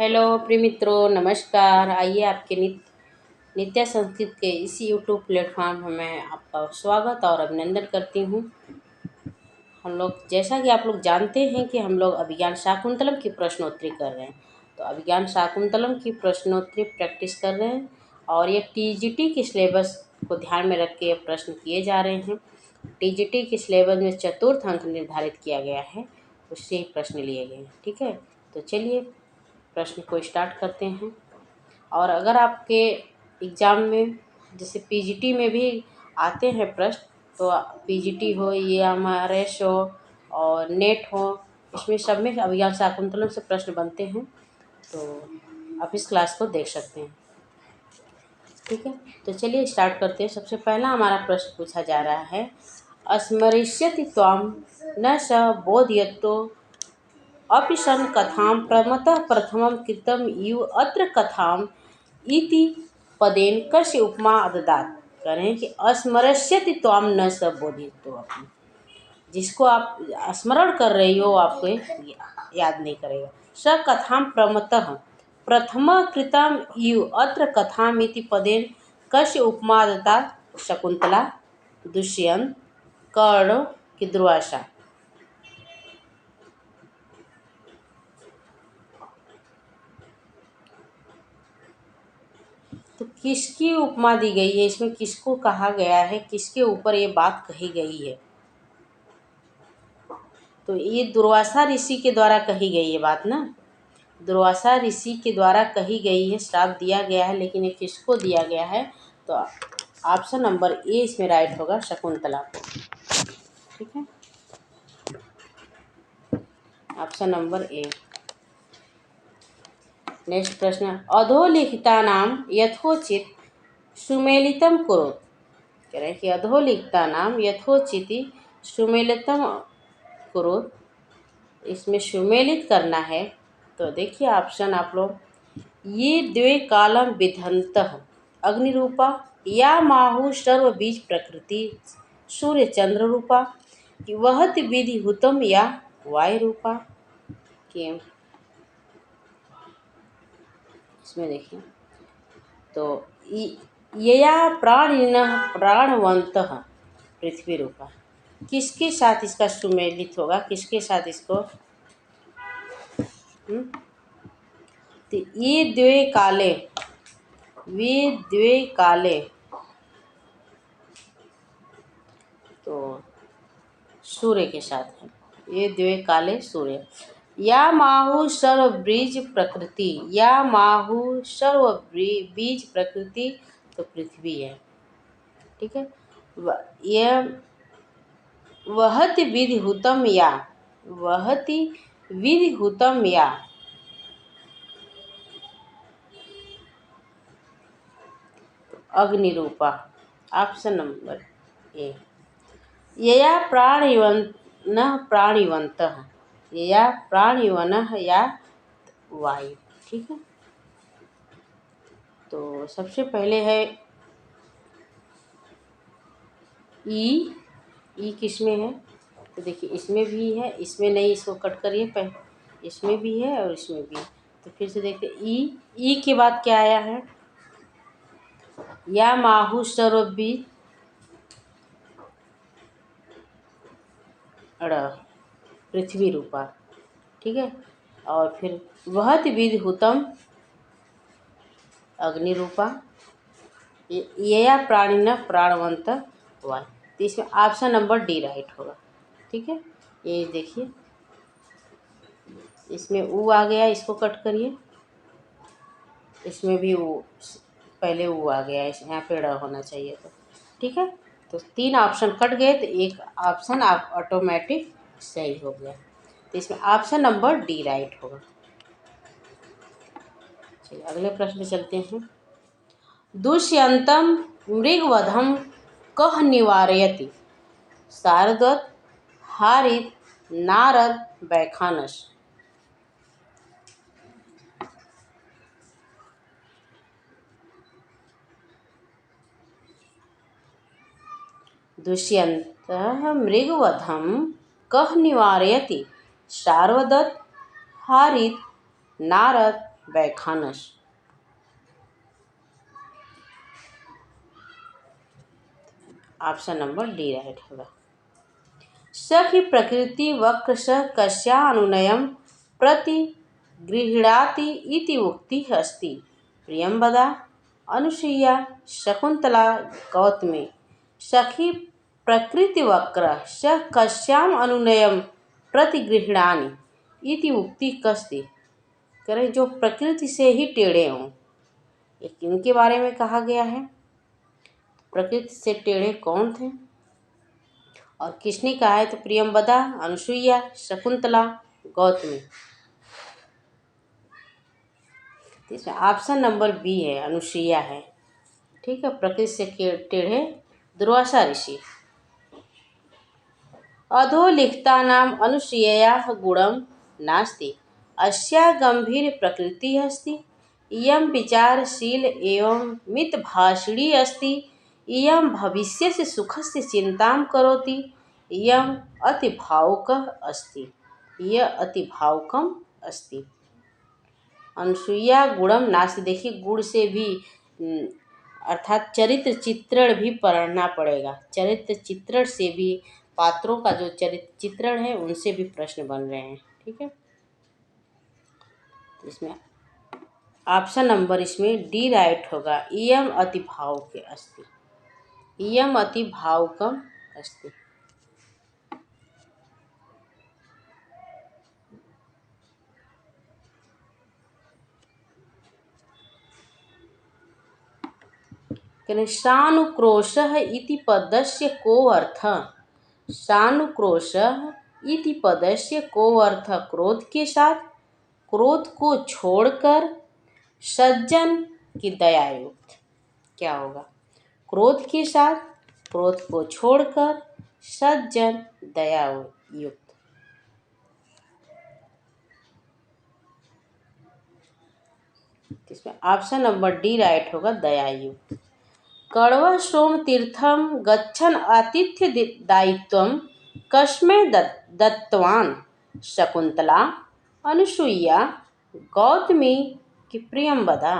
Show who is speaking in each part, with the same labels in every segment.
Speaker 1: Hello प्रिय मित्रों, नमस्कार। आइए आपके नित्य संस्कृत के इसी यूट्यूब प्लेटफॉर्म में मैं आपका स्वागत और अभिनंदन करती हूँ। हम लोग जैसा कि आप लोग जानते हैं कि हम लोग अभिज्ञान शाकुंतलम की प्रश्नोत्तरी कर रहे हैं। तो अभिज्ञान शाकुंतलम की प्रश्नोत्तरी प्रैक्टिस कर रहे हैं और ये टीजीटी के सिलेबस को ध्यान में रख के ये प्रश्न किए जा रहे हैं। टीजीटी के सिलेबस में चतुर्थ अंक निर्धारित किया गया है, उससे ही प्रश्न लिए गए हैं। ठीक है, तो चलिए प्रश्न को स्टार्ट करते हैं। और अगर आपके एग्ज़ाम में जैसे पीजीटी में भी आते हैं प्रश्न, तो पीजीटी हो या एमआरएस हो और नेट हो, इसमें सब में अभिज्ञान शाकुंतलम से प्रश्न बनते हैं। तो आप इस क्लास को देख सकते हैं। ठीक है, तो चलिए स्टार्ट करते हैं। सबसे पहला हमारा प्रश्न पूछा जा रहा है, स्मरिष्यति त्वां न स बोधयतो अपि सन् कथां प्रथमतः प्रथमं कृतं इव अत्र कथाम् इति पदेन कस्य उपमा ददात्। कह रहे हैं कि स्मरष्यति त्वां न स बोधयतो अपि, जिसको आप स्मरण कर रही हो आपको याद नहीं करेगा। स कथां प्रथम कृतम इव अत्र कथाम् इति पदेन कस्य उपमा ददात्। शकुंतला, दुष्यंत, कर्ण की दुर्वासा। तो किसकी उपमा दी गई है, इसमें किसको कहा गया है, किसके ऊपर ये बात कही गई है? तो ये दुर्वासा ऋषि के द्वारा कही गई है बात ना। दुर्वासा ऋषि के द्वारा कही गई है, श्राप दिया गया है, लेकिन ये किसको दिया गया है? तो ऑप्शन नंबर ए इसमें राइट होगा, शकुंतला। ठीक है, ऑप्शन नंबर ए। नेक्स्ट प्रश्न, अधोलिखितानां यथोचित सुमेलितं कुरु। कह रहे हैं कि अधोलिखितानां यथोचित सुमेलितं कुरु, इसमें सुमेलित करना है। तो देखिए ऑप्शन आप लोग, ये द्वे कालम विधन्तः अग्निरूपा या माहु सर्व बीज प्रकृति सूर्य चंद्र रूपा वहत विधि हुतम या वायु रूपा। के इसमें देखिए, तो यया प्राणिनः प्राणवन्तः पृथ्वी रूपा, किसके साथ इसका सुमेलित होगा, किसके साथ इसको? तो ये द्वे काले, वे द्वे काले, तो सूर्य के साथ है। ये द्वे काले सूर्य। या माहु सर्व बीज प्रकृति, या माहु सर्व बीज प्रकृति, तो पृथ्वी है। ठीक है, यह वहति विधि हुतम या, वहति विधि हुतम या, अग्निरूपा। Option number A. यया प्राणिवनः प्राणिवन्तः, यया प्राणिवनः या वायु। ठीक है, तो सबसे पहले है ई किस में है? तो देखिए इसमें भी है, इसमें नहीं, इसको कट करिए, पहले इसमें भी है और इसमें भी है। तो फिर से देखते, ई के बाद क्या आया है? या माहु सर्वबी पृथ्वी रूपा। ठीक है, और फिर वहत विधि हुतम अग्नि रूपा, यया प्राणिन प्राणवंत वायु। तो इसमें ऑप्शन नंबर डी राइट होगा। ठीक है, ये देखिए इसमें ऊ आ गया, इसको कट करिए, इसमें भी ऊ, पहले ऊ आ गया, इस यहाँ पे ड़ होना चाहिए था। ठीक है, तो 3 ऑप्शन कट गए, तो एक ऑप्शन आप ऑटोमेटिक सही हो गया। तो इसमें ऑप्शन नंबर डी राइट होगा। चलिए अगले प्रश्न में चलते हैं। दुष्यंतम मृगवधम कह निवारयति। शारदत्त, हारित, नारद, वैखानस। दुष्यंतः मृगवधम कह निवारयति। Sharadatta, Harita, Narada, Vaikhanasa. Option number D right होगा। स ही प्रकृति वक्र स कस्यानुनयं प्रतिगृह्णाति इति उक्तिः अस्ति। प्रियंवदा अनुसूया शकुंतला गौतमी। सखी प्रकृति वक्र स कस्याम अनुनयम प्रतिगृह्णानि इति उक्ति कस्ति। करें जो प्रकृति से ही टेढ़े हों, ये किनके बारे में कहा गया है? प्रकृति से टेढ़े कौन थे और किसने कहा है? तो प्रियंवदा, अनुसूया, शकुंतला, गौतमी। इसमें ऑप्शन नंबर बी है, अनुसूया है। ठीक है, प्रकृति से टेढ़े दुर्वासा ऋषि। अधोलिखितानाम् अनुसूयायाः गुणं नास्ति, अस्या गंभीर प्रकृति अस्ति, इयं विचारशील एवं मितभाषिणी अस्ति, इयं भविष्यस्य सुखस्य चिंतां करोति, इयं अतिभावुकः अस्ति, यह अतिभावुकम् अस्ति। अनुसूया गुणम नास्ति। देखिए, गुण से भी अर्थात चरित्र चित्रण भी पढ़ना पड़ेगा। चरित्र चित्रण से भी, पात्रों का जो चरित्र चित्रण है उनसे भी प्रश्न बन रहे हैं। ठीक है, तो इसमें ऑप्शन नंबर इसमें डी राइट होगा। इयम अति भावुक अस्ति, इयम अति भावुकम अस्ति। सानुक्रोशः इति पदस्य को अर्थः? सानुक्रोशः इति पदस्य को अर्थः? क्रोध के साथ, क्रोध को छोड़कर, सज्जन की दयायुक्त। क्या होगा? क्रोध के साथ, क्रोध को छोड़कर, सज्जन दयायुक्त। इसमें ऑप्शन नंबर डी राइट होगा, दयायुक्त। कण्वः सोमतीर्थं गच्छन् आतिथ्य दायित्वं कस्मै दत्तवान्? शकुंतला, अनुसूया, गौतमी कि प्रियंवदा।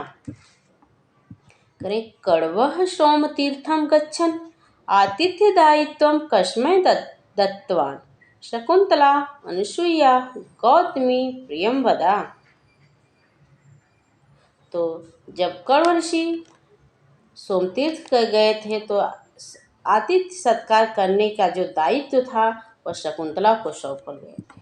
Speaker 1: करें, कण्वः सोमतीर्थं गच्छन् आतिथ्य दायित्वं कस्मै दत्तवान्? शकुंतला, अनुसूया, गौतमी, प्रियंवदा। तो जब कण्व ऋषि सोमतीर्थ गए थे तो आतिथ्य सत्कार करने का जो दायित्व था वह शकुंतला को सौंपे गए थे।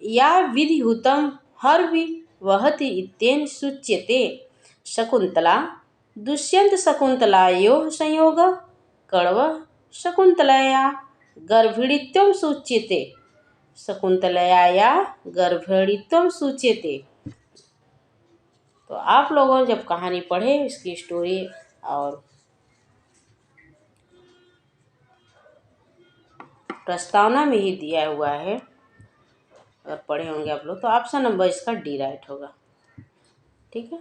Speaker 1: या विधिहुतं हर्वि वहति इत्येन सूच्यते। शकुंतला दुष्यंत शकुंतलायोः संयोगः कण्वः शकुंतलया गर्भिणीत्वं सूच्यते। शकुंतलया गर्भिणीत्वं सूच्यते। तो आप लोगों जब कहानी पढ़े, इसकी स्टोरी और प्रस्तावना में ही दिया हुआ है, अगर पढ़े होंगे आप लोग, तो ऑप्शन नंबर इसका डी राइट होगा। ठीक है,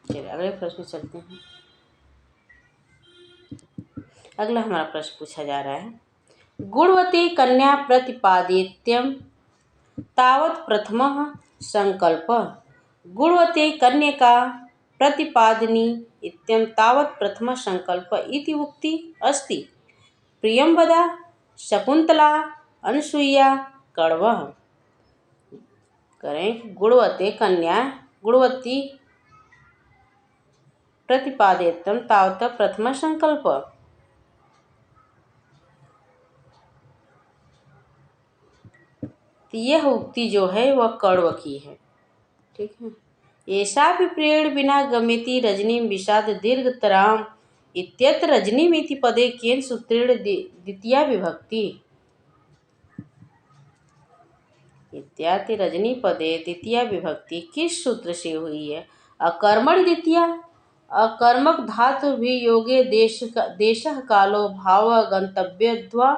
Speaker 1: चलिए अगले प्रश्न चलते हैं। अगला हमारा प्रश्न पूछा जा रहा है, गुणवती कन्या प्रतिपादित्यं तावत् प्रथमः संकल्पः। गुणवती कन्यका प्रतिपादनी इत्यं तावत् प्रथमः संकल्प इति उक्ति अस्ति। प्रियंवदा, शकुंतला, अनुसूया, कण्वः। करें, गुणवती कन्या गुणवती प्रतिपादित्यं तावत् प्रथमः संकल्प। यह उक्ति जो है वह कण्व की है। ठीक है, एषापि प्रियेण विना गम्यति रजनीं विषाद दीर्घतराम् इत्यत्र रजनीम् इति पदे केन सूत्रेण द्वितीया विभक्ति? इत्यादि रजनी पदे द्वितीया विभक्ति किस सूत्र से हुई है? अकर्मणि द्वितीया, अकर्मक धातु भी योगे देशः कालो भावः गंतव्यद्वा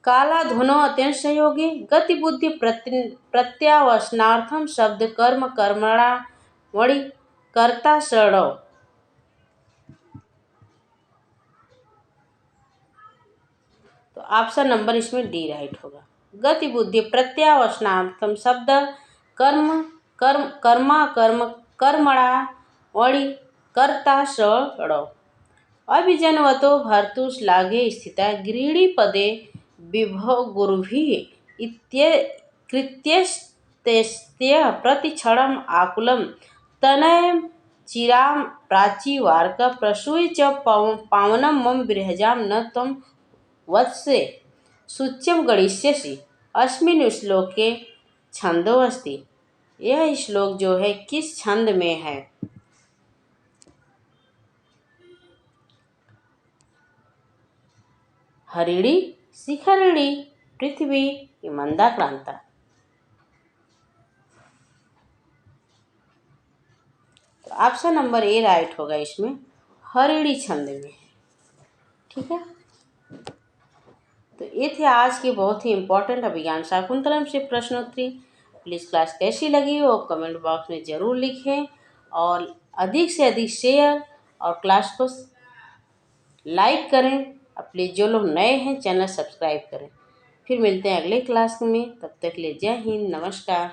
Speaker 1: कालाधुनो अत्यंत संयोगी गति बुद्धि प्रत्यावसनार्थम शब्द कर्म कर्मणा वणि कर्ता शरणौ ऑप्शन नंबर इसमें डी राइट होगा। गति बुद्धि प्रत्यावसनार्थम शब्द कर्म कर्म कर्मा कर्म कर्मणा वणि कर्ता षडौ अभिजनवतो भर्तुश्लाघे स्थिता गृहिणी पदे विभोगुर्भिः कृत्यस्तेस्त्य प्रतिक्षणम् आकुलं तनयं चिरां प्राचीवार्क प्रसूय च पावनं मम बृहजां न त्वं वत्से सूच्यं गणिष्यसि। अस्मिन् श्लोके छंदो अस्ति। यह श्लोक जो है किस छंद में है? हरिणी, शिखरिणी, पृथ्वी, मंदाक्रांता। तो ऑप्शन नंबर ए राइट होगा इसमें, हरिणी छंद में। ठीक है, तो ये थे आज के बहुत ही इम्पोर्टेंट अभिज्ञान शाकुंतलम से प्रश्नोत्तरी। प्लीज़ क्लास कैसी लगी वो कमेंट बॉक्स में ज़रूर लिखें और अधिक से अधिक शेयर और क्लास को लाइक करें। प्लीज़ जो लोग नए हैं चैनल सब्सक्राइब करें। फिर मिलते हैं अगले क्लास में, तब तक के लिए जय हिंद, नमस्कार।